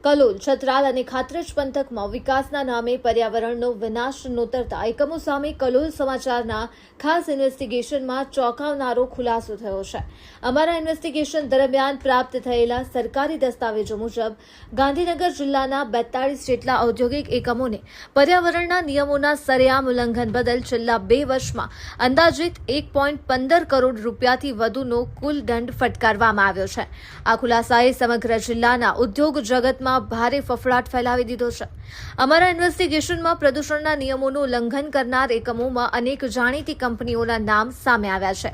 કલોલ, છત્રાલ અને ખાત્રજ પંથકમાં વિકાસના નામે પર્યાવરણનો વિનાશ નોતરતા એકમો સામે કલોલ સમાચારના ખાસ ઇન્વેસ્ટિગેશનમાં ચોંકાવનારો ખુલાસો થયો છે. અમારા ઇન્વેસ્ટિગેશન દરમિયાન પ્રાપ્ત થયેલા સરકારી દસ્તાવેજો મુજબ ગાંધીનગર જિલ્લાના 42 જેટલા ઔદ્યોગિક એકમોને પર્યાવરણના નિયમોના સરેઆમ ઉલ્લંઘન બદલ છેલ્લા 2 વર્ષમાં અંદાજિત 1.15 કરોડ રૂપિયાથી વધુનો કુલ દંડ ફટકારવામાં આવ્યો છે. આ ખુલાસાએ સમગ્ર જિલ્લાના ઉદ્યોગ જગતમાં ભારે ફફડાટ ફેલાવી દીધો છે. અમારા ઇન્વેસ્ટિગેશનમાં પ્રદૂષણના નિયમોનું ઉલ્લંઘન કરનાર એકમોમાં અનેક જાણીતી કંપનીઓના નામ સામે આવ્યા છે.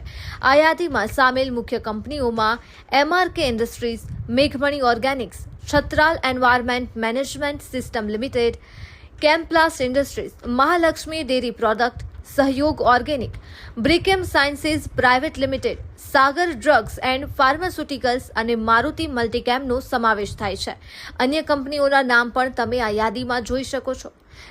આ યાદીમાં સામેલ મુખ્ય કંપનીઓમાં MRK ઇન્ડસ્ટ્રીઝ, મેઘમણી organics, Chhatral environment management system limited, Camplast industries, Mahalaxmi dairy product, Sahyog organic, Brichem sciences private limited, Sagar drugs and pharmaceuticals અને મારુતિ મલ્ટીકેમનો સમાવેશ થાય છે. અન્ય કંપનીઓના નામ પણ તમે આ યાદીમાં જોઈ શકો છો.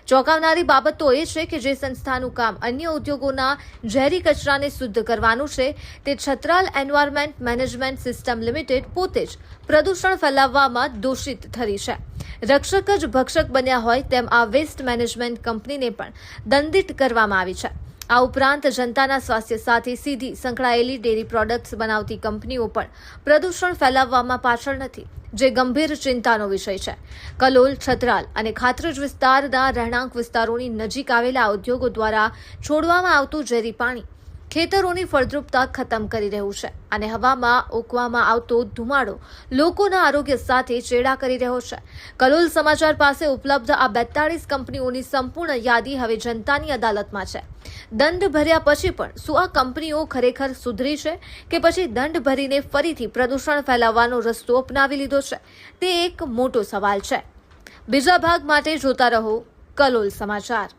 ચોંકાવનારી બાબત તો એ છે કે જે સંસ્થાનું કામ અન્ય ઉદ્યોગોના ઝેરી કચરાને શુદ્ધ કરવાનું છે, તે Chhatral environment management system limited પોતે જ પ્રદૂષણ ફેલાવવામાં દોષિત ઠરી છે. રક્ષક જ ભક્ષક બન્યા હોય તેમ આ વેસ્ટ મેનેજમેન્ટ કંપનીને પણ દંડિત કરવામાં આવી છે. આ ઉપરાંત જનતાના સ્વાસ્થ્ય સાથે સીધી સંકળાયેલી ડેરી પ્રોડક્ટ્સ બનાવતી કંપનીઓ પણ પ્રદૂષણ ફેલાવવામાં પાછળ નથી, જે ગંભીર ચિંતાનો વિષય છે. કલોલ, છત્રાલ અને ખાત્રજ વિસ્તારના રહેણાંક વિસ્તારોની નજીક આવેલા ઉદ્યોગો દ્વારા છોડવામાં આવતું ઝેરી પાણી ખેતરોની ફળદ્રુપતા ખતમ કરી રહ્યું છે અને હવામાં ઓકવામાં આવતો ધુમાડો લોકોના આરોગ્ય સાથે ચેડા કરી રહ્યો છે. કલોલ સમાચાર પાસે ઉપલબ્ધ આ 42 કંપનીઓની સંપૂર્ણ યાદી હવે જનતાની અદાલતમાં છે. દંડ ભર્યા પછી પણ શું આ કંપનીઓ ખરેખર સુધરી છે કે પછી દંડ ભરીને ફરીથી પ્રદૂષણ ફેલાવવાનો રસ્તો અપનાવી લીધો છે, તે એક મોટો સવાલ છે. બીજા ભાગ માટે જોતા રહો કલોલ સમાચાર.